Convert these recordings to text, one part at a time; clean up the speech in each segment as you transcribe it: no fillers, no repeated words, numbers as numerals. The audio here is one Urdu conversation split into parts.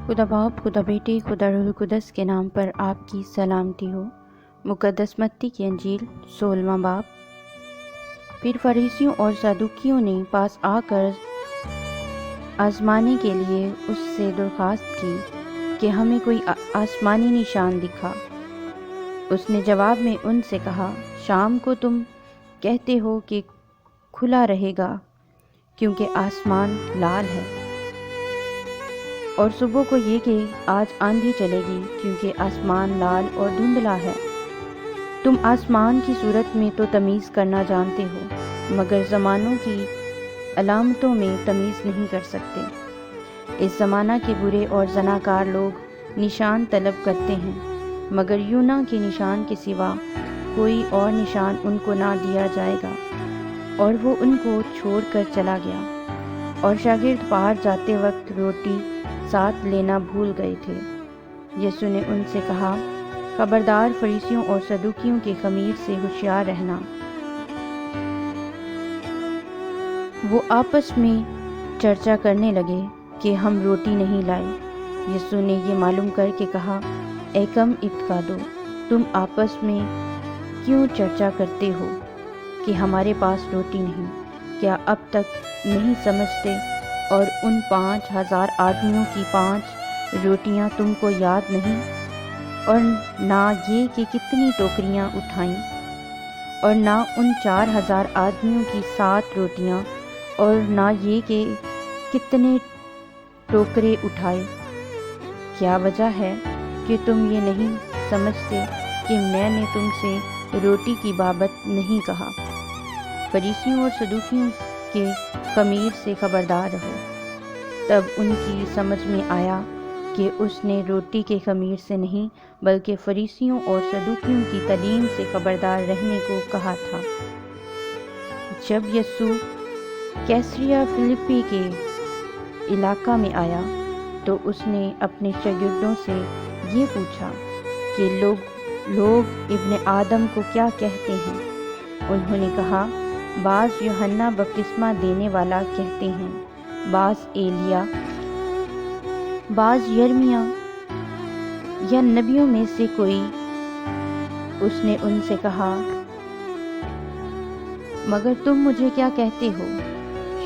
خدا باپ، خدا بیٹے، خدا روح القدس کے نام پر آپ کی سلامتی ہو۔ مقدس متی کی انجیل 16واں باب۔ پھر فریسیوں اور صدوقیوں نے پاس آ کر آزمانے کے لیے اس سے درخواست کی کہ ہمیں کوئی آسمانی نشان دکھا۔ اس نے جواب میں ان سے کہا، شام کو تم کہتے ہو کہ کھلا رہے گا کیونکہ آسمان لال ہے، اور صبح کو یہ کہ آج آندھی چلے گی کیونکہ آسمان لال اور دھندلا ہے۔ تم آسمان کی صورت میں تو تمیز کرنا جانتے ہو، مگر زمانوں کی علامتوں میں تمیز نہیں کر سکتے۔ اس زمانہ کے برے اور زناکار لوگ نشان طلب کرتے ہیں، مگر یونا کے نشان کے سوا کوئی اور نشان ان کو نہ دیا جائے گا۔ اور وہ ان کو چھوڑ کر چلا گیا، اور شاگرد باہر جاتے وقت روٹی ساتھ لینا بھول گئے تھے۔ یسوع نے ان سے کہا، خبردار، فریسیوں اور صدوقیوں کے خمیر سے ہوشیار رہنا۔ وہ آپس میں چرچا کرنے لگے کہ ہم روٹی نہیں لائے۔ یسوع نے یہ معلوم کر کے کہا، اے کم اعتقادو، تم آپس میں کیوں چرچا کرتے ہو کہ ہمارے پاس روٹی نہیں؟ کیا اب تک نہیں سمجھتے؟ اور ان 5,000 آدمیوں کی 5 روٹیاں تم کو یاد نہیں؟ اور نہ یہ کہ کتنی ٹوکریاں اٹھائیں؟ اور نہ ان 4,000 آدمیوں کی 7 روٹیاں؟ اور نہ یہ کہ کتنے ٹوکرے اٹھائے؟ کیا وجہ ہے کہ تم یہ نہیں سمجھتے کہ میں نے تم سے روٹی کی بابت نہیں کہا؟ فریسیوں اور صدوقیوں کے خمیر سے خبردار رہو۔ تب ان کی سمجھ میں آیا کہ اس نے روٹی کے خمیر سے نہیں بلکہ فریسیوں اور صدوقیوں کی تعلیم سے خبردار رہنے کو کہا تھا۔ جب یسوع کیسریا فلپی کے علاقہ میں آیا تو اس نے اپنے شاگردوں سے یہ پوچھا کہ لوگ ابن آدم کو کیا کہتے ہیں؟ انہوں نے کہا، بعض یوحنا بپتسمہ دینے والا کہتے ہیں، بعض ایلیا، بعض یرمیا یا نبیوں میں سے کوئی۔ اس نے ان سے کہا، مگر تم مجھے کیا کہتے ہو؟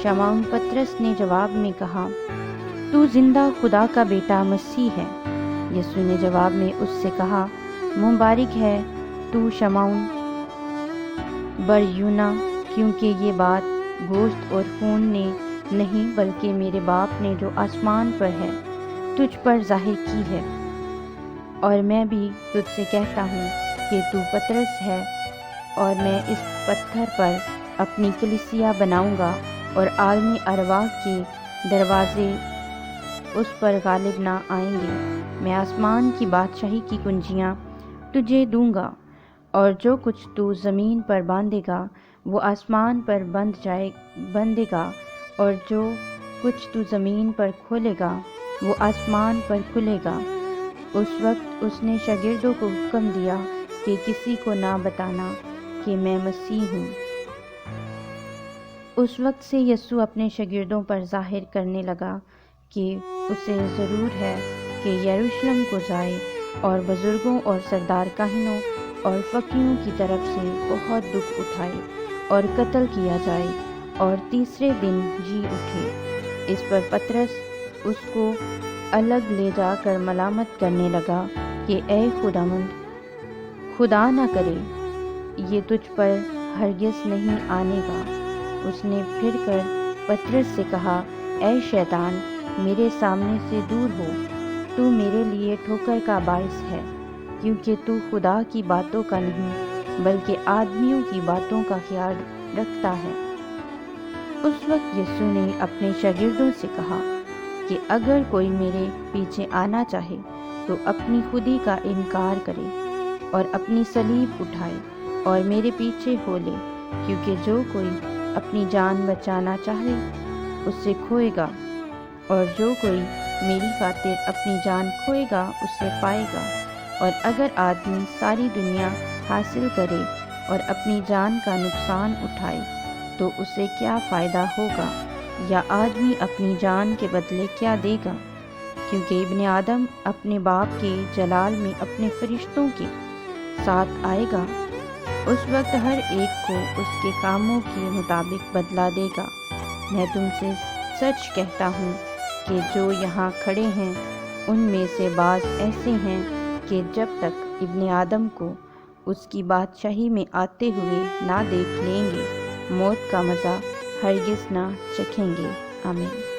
شمعون پطرس نے جواب میں کہا، تو زندہ خدا کا بیٹا مسیح ہے۔ یسوع نے جواب میں اس سے کہا، مبارک ہے تو شمعون بر یونا، کیونکہ یہ بات گوشت اور خون نے نہیں بلکہ میرے باپ نے جو آسمان پر ہے تجھ پر ظاہر کی ہے۔ اور میں بھی تجھ سے کہتا ہوں کہ تو پطرس ہے، اور میں اس پتھر پر اپنی کلیسیا بناؤں گا، اور عالم ارواح کے دروازے اس پر غالب نہ آئیں گے۔ میں آسمان کی بادشاہی کی کنجیاں تجھے دوں گا، اور جو کچھ تو زمین پر باندھے گا وہ آسمان پر بندھے گا، اور جو کچھ تو زمین پر کھولے گا وہ آسمان پر کھلے گا۔ اس وقت اس نے شاگردوں کو حکم دیا کہ کسی کو نہ بتانا کہ میں مسیح ہوں۔ اس وقت سے یسوع اپنے شاگردوں پر ظاہر کرنے لگا کہ اسے ضرور ہے کہ یروشلم کو جائے اور بزرگوں اور سردار کاہنوں اور فقیہوں کی طرف سے بہت دکھ اٹھائے اور قتل کیا جائے اور تیسرے دن جی اٹھے۔ اس پر پطرس اس کو الگ لے جا کر ملامت کرنے لگا کہ اے خداوند، خدا نہ کرے یہ تجھ پر ہرگز نہیں آنے گا۔ اس نے پھر کر پطرس سے کہا، اے شیطان، میرے سامنے سے دور ہو، تو میرے لیے ٹھوکر کا باعث ہے، کیونکہ تو خدا کی باتوں کا نہیں بلکہ آدمیوں کی باتوں کا خیال رکھتا ہے۔ اس وقت یسوع نے اپنے شاگردوں سے کہا کہ اگر کوئی میرے پیچھے آنا چاہے تو اپنی خودی کا انکار کرے اور اپنی صلیب اٹھائے اور میرے پیچھے ہو لے، کیونکہ جو کوئی اپنی جان بچانا چاہے اسے کھوئے گا، اور جو کوئی میری خاطر اپنی جان کھوئے گا اسے پائے گا۔ اور اگر آدمی ساری دنیا حاصل کرے اور اپنی جان کا نقصان اٹھائے تو اسے کیا فائدہ ہوگا؟ یا آدمی اپنی جان کے بدلے کیا دے گا؟ کیونکہ ابن آدم اپنے باپ کے جلال میں اپنے فرشتوں کے ساتھ آئے گا۔ اس وقت ہر ایک کو اس کے کاموں کے مطابق بدلہ دے گا۔ میں تم سے سچ کہتا ہوں کہ جو یہاں کھڑے ہیں ان میں سے بعض ایسے ہیں کہ جب تک ابن آدم کو اس کی بادشاہی میں آتے ہوئے نہ دیکھ لیں گے، موت کا مزہ ہرگز نہ چکھیں گے۔ آمین۔